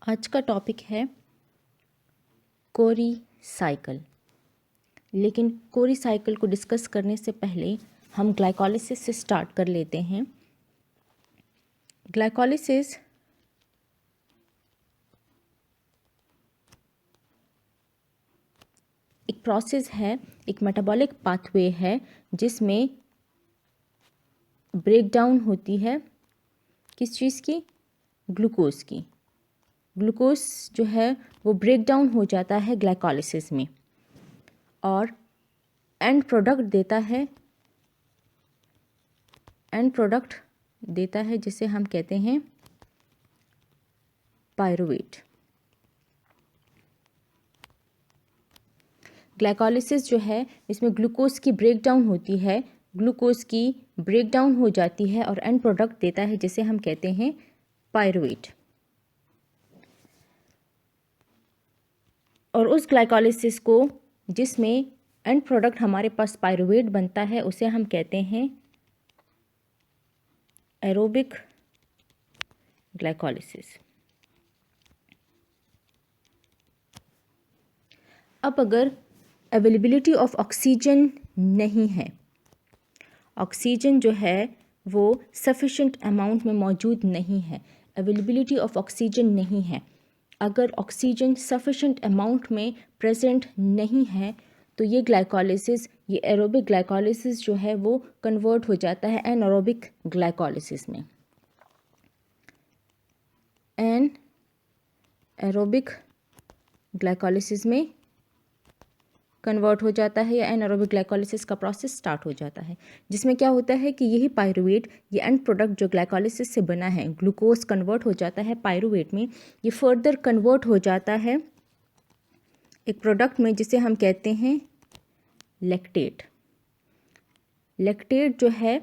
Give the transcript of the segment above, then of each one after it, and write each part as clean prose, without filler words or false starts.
आज का टॉपिक है कोरी साइकिल। लेकिन कोरी साइकिल को डिस्कस करने से पहले हम ग्लाइकोलिसिस से स्टार्ट कर लेते हैं। ग्लाइकोलिसिस एक प्रोसेस है, एक मेटाबॉलिक पाथवे है जिसमें ब्रेकडाउन होती है किस चीज़ की? ग्लूकोज की। ग्लूकोज जो है वो ब्रेकडाउन हो जाता है ग्लाइकोलिसिस में और एंड प्रोडक्ट देता है जिसे हम कहते हैं पायरुवेट। ग्लाइकोलिसिस जो है इसमें ग्लूकोज की ब्रेकडाउन होती है, ग्लूकोज की ब्रेकडाउन हो जाती है और एंड प्रोडक्ट देता है जिसे हम कहते हैं पायरुवेट। और उस ग्लाइकोलिसिस को जिसमें एंड प्रोडक्ट हमारे पास पायरुवेट बनता है उसे हम कहते हैं एरोबिक ग्लाइकोलिसिस। अब अगर अवेलेबिलिटी ऑफ ऑक्सीजन नहीं है, ऑक्सीजन जो है वो सफिशेंट अमाउंट में मौजूद नहीं है, अवेलेबिलिटी ऑफ ऑक्सीजन नहीं है, अगर ऑक्सीजन सफिशेंट अमाउंट में प्रेजेंट नहीं है तो ये ग्लाइकोलिसिस, ये एरोबिक ग्लाइकोलिसिस जो है वो कन्वर्ट हो जाता है एनारोबिक ग्लाइकोलिसिस में। एनारोबिक ग्लाइकोलिसिस में कन्वर्ट हो जाता है या एनारोबिक ग्लाइकोलिसिस का प्रोसेस स्टार्ट हो जाता है, जिसमें क्या होता है कि यही पायरुवेट, ये एंड प्रोडक्ट जो ग्लाइकोलिसिस से बना है, ग्लूकोज कन्वर्ट हो जाता है पायरुवेट में, ये फर्दर कन्वर्ट हो जाता है एक प्रोडक्ट में जिसे हम कहते हैं लैक्टेट। लैक्टेट जो है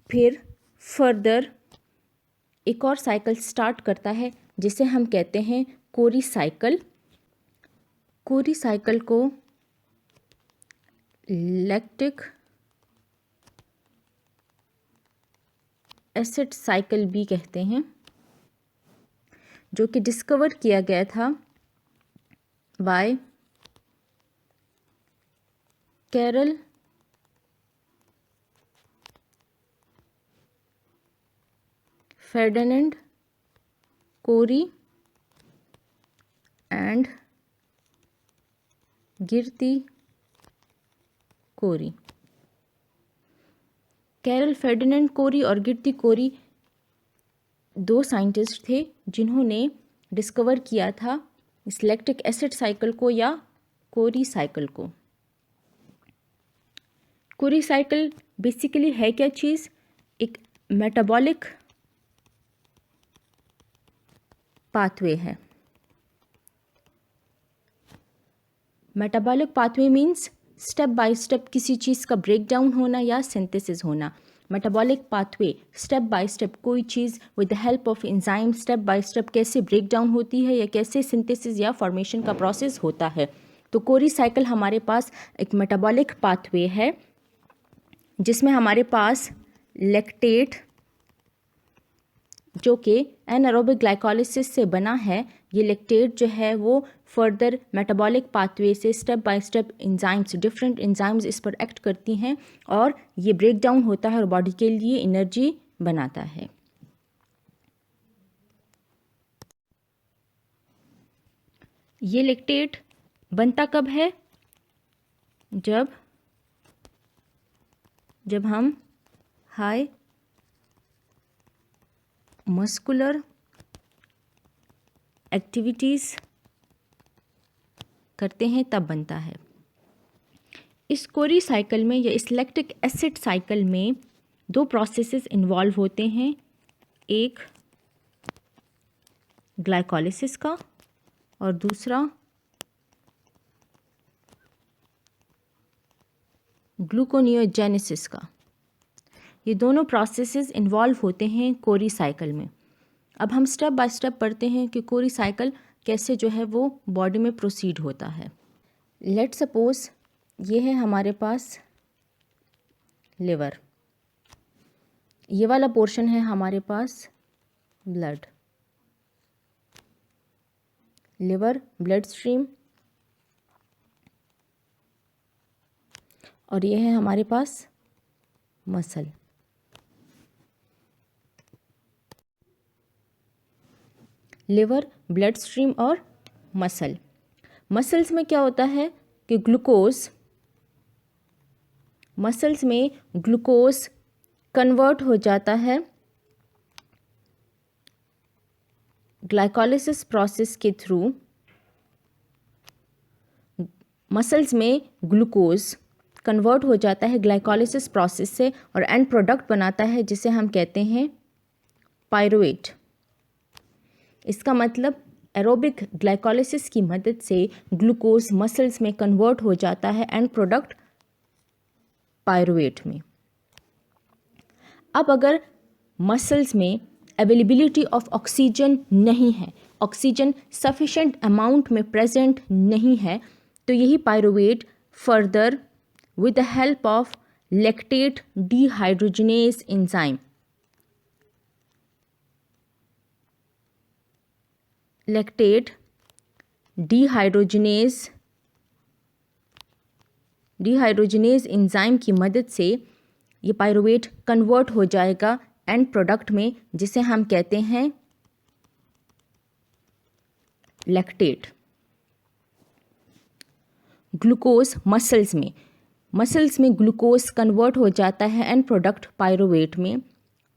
फिर फर्दर एक और साइकिल स्टार्ट करता है जिसे हम कहते हैं कोरी साइकिल। कोरी साइकिल को लैक्टिक एसिड साइकिल भी कहते हैं, जो कि डिस्कवर किया गया था by Carl Ferdinand Cori and Gerty Cori. Carol Ferdinand कोरी और गिरती कोरी दो साइंटिस्ट थे जिन्होंने डिस्कवर किया था इस लैक्टिक एसिड साइकिल को या कोरी साइकिल को। कोरी साइकिल बेसिकली है क्या चीज़? एक मेटाबॉलिक पाथवे है। Metabolic pathway means step by step किसी चीज़ का ब्रेकडाउन होना या सिंथेसिस होना। Metabolic pathway step by step कोई चीज़ with the help of enzyme step by step कैसे ब्रेकडाउन होती है या कैसे सिंथेसिस या फॉर्मेशन का प्रोसेस होता है। तो कोरी साइकिल हमारे पास एक मेटाबॉलिक पाथवे है जिसमें हमारे पास लैक्टेट जो कि एनारोबिक ग्लाइकोलिसिस से बना है, ये लैक्टेट जो है वो फर्दर मेटाबॉलिक पाथवे से step by step enzymes, different enzymes इस पर एक्ट करती हैं और ये ब्रेक डाउन होता है और बॉडी के लिए एनर्जी बनाता है। ये लैक्टेट बनता कब है? जब हम हाई मस्कुलर एक्टिविटीज़ करते हैं तब बनता है। इस कोरी साइकिल में या इस लैक्टिक एसिड साइकिल में दो प्रोसेसेस इन्वॉल्व होते हैं, एक ग्लाइकोलिसिस का और दूसरा ग्लूकोनियोजेनेसिस का। ये दोनों प्रोसेसेस इन्वॉल्व होते हैं कोरी साइकिल में। अब हम स्टेप बाय स्टेप पढ़ते हैं कि कोरी साइकिल कैसे जो है वो बॉडी में प्रोसीड होता है। लेट सपोज ये है हमारे पास लिवर, ये वाला पोर्शन है हमारे पास ब्लड, लिवर, ब्लड स्ट्रीम, और ये है हमारे पास मसल। लिवर, ब्लड स्ट्रीम और मसल। मसल्स में क्या होता है कि मसल्स में ग्लूकोज कन्वर्ट हो जाता है ग्लाइकोलिसिस प्रोसेस के थ्रू। मसल्स में ग्लूकोज कन्वर्ट हो जाता है ग्लाइकोलिसिस प्रोसेस से और एंड प्रोडक्ट बनाता है जिसे हम कहते हैं पायरुवेट। इसका मतलब एरोबिक ग्लाइकोलिसिस की मदद से ग्लूकोज मसल्स में कन्वर्ट हो जाता है एंड प्रोडक्ट पायरुवेट में। अब अगर मसल्स में अवेलेबिलिटी ऑफ ऑक्सीजन नहीं है, ऑक्सीजन सफिशेंट अमाउंट में प्रेजेंट नहीं है, तो यही pyruvate further with the help of lactate dehydrogenase enzyme, lactate dehydrogenase enzyme की मदद से ये पायरुवेट कन्वर्ट हो जाएगा एंड प्रोडक्ट में, जिसे हम कहते हैं लैक्टेट। ग्लूकोज मसल्स में ग्लूकोज कन्वर्ट हो जाता है एंड प्रोडक्ट पायरुवेट में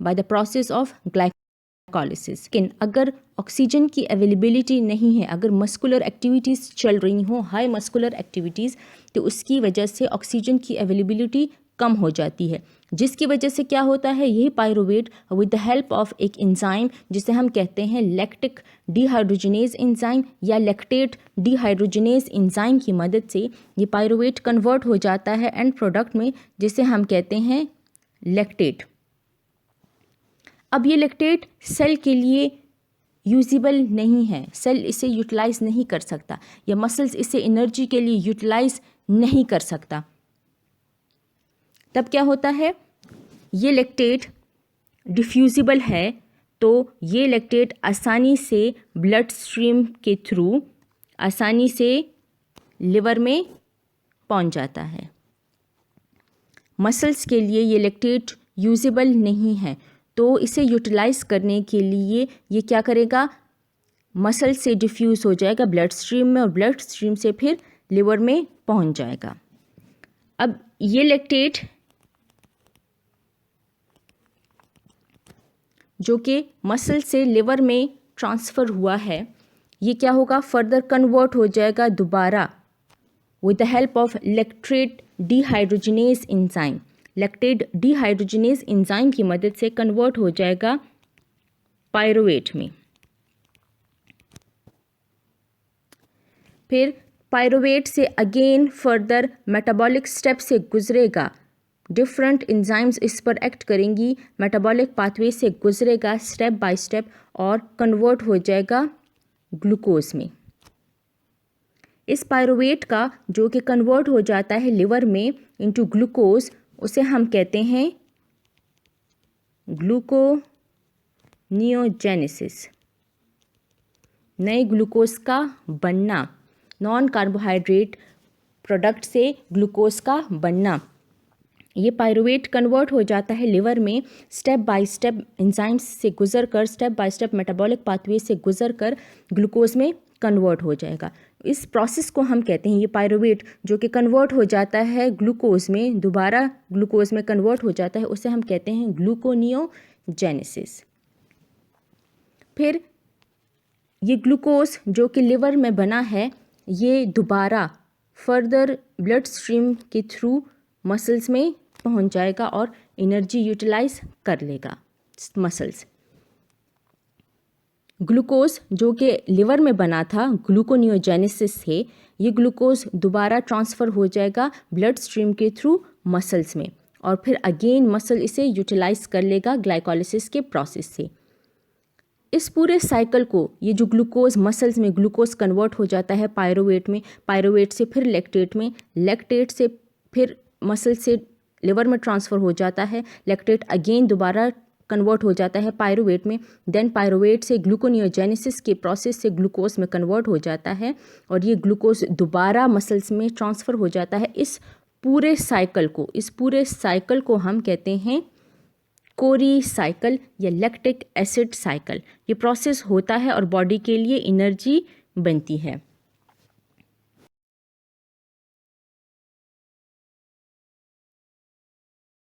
by the process of glycolysis. लेकिन अगर ऑक्सीजन की अवेलेबिलिटी नहीं है, अगर मस्कुलर एक्टिविटीज़ चल रही हों, हाई मस्कुलर एक्टिविटीज़, तो उसकी वजह से ऑक्सीजन की अवेलेबिलिटी कम हो जाती है, जिसकी वजह से क्या होता है, यही pyruvate with the help of एक एंजाइम जिसे हम कहते हैं लैक्टिक डिहाइड्रोजनेज एंजाइम या लैक्टेट डिहाइड्रोजनेज एंजाइम की मदद से ये पायरुवेट कन्वर्ट हो जाता है एंड प्रोडक्ट में, जिसे हम कहते हैं लैक्टेट। अब ये लैक्टेट सेल के लिए यूजिबल नहीं है, सेल इसे यूटिलाइज नहीं कर सकता या मसल्स इसे एनर्जी के लिए यूटिलाइज नहीं कर सकता। तब क्या होता है, ये लैक्टेट डिफ्यूजिबल है, तो ये लैक्टेट आसानी से ब्लड स्ट्रीम के थ्रू आसानी से लिवर में पहुंच जाता है। मसल्स के लिए ये लैक्टेट यूजेबल नहीं है, तो इसे यूटिलाइज करने के लिए ये क्या करेगा, मसल से डिफ्यूज़ हो जाएगा ब्लड स्ट्रीम में और ब्लड स्ट्रीम से फिर लिवर में पहुंच जाएगा। अब ये लैक्टेट जो कि मसल से लिवर में ट्रांसफ़र हुआ है, ये क्या होगा, फर्दर कन्वर्ट हो जाएगा दोबारा with the help of lactate dehydrogenase enzyme. Lactate dehydrogenase enzyme की मदद से कन्वर्ट हो जाएगा पायरुवेट में। फिर पायरुवेट से अगेन फर्दर मेटाबॉलिक स्टेप से गुजरेगा, डिफरेंट एंजाइम्स इस पर एक्ट करेंगी, मेटाबॉलिक पाथवे से गुजरेगा स्टेप बाय स्टेप और कन्वर्ट हो जाएगा ग्लूकोज में। इस पायरुवेट का जो कि कन्वर्ट हो जाता है लिवर में इनटू ग्लूकोज, उसे हम कहते हैं ग्लूकोनियोजेनेसिस, नए ग्लूकोज का बनना, नॉन कार्बोहाइड्रेट प्रोडक्ट से ग्लूकोज का बनना। ये पायरुवेट कन्वर्ट हो जाता है लिवर में स्टेप बाय स्टेप एंजाइम्स से गुजर कर, step by step metabolic pathway से गुजर कर ग्लूकोज में कन्वर्ट हो जाएगा। इस प्रोसेस को हम कहते हैं, ये पायरुवेट जो कि कन्वर्ट हो जाता है ग्लूकोज में, दोबारा ग्लूकोज में कन्वर्ट हो जाता है, उसे हम कहते हैं ग्लूकोनियोजेनेसिस। फिर ये ग्लूकोज जो कि लिवर में बना है, ये दोबारा फर्दर ब्लड स्ट्रीम के थ्रू मसल्स में पहुंच जाएगा और एनर्जी यूटिलाइज कर लेगा मसल्स। ग्लूकोज जो कि लिवर में बना था ग्लूकोनियोजेनेसिस से, ये ग्लूकोज दोबारा ट्रांसफ़र हो जाएगा ब्लड स्ट्रीम के थ्रू मसल्स में और फिर अगेन मसल इसे यूटिलाइज कर लेगा ग्लाइकोलिसिस के प्रोसेस से। इस पूरे साइकिल को, ये जो ग्लूकोज मसल्स में ग्लूकोज कन्वर्ट हो जाता है पायरुवेट में, पायरुवेट से फिर लैक्टेट में, लैक्टेट से फिर मसल से लिवर में ट्रांसफ़र हो जाता है, लैक्टेट अगेन दोबारा कन्वर्ट हो जाता है पायरुवेट में, देन पायरुवेट से ग्लूकोनियोजेनेसिस के प्रोसेस से ग्लूकोज में कन्वर्ट हो जाता है और ये ग्लूकोज दोबारा मसल्स में ट्रांसफ़र हो जाता है। इस पूरे साइकिल को हम कहते हैं कोरी साइकिल या लैक्टिक एसिड साइकिल। ये प्रोसेस होता है और बॉडी के लिए एनर्जी बनती है।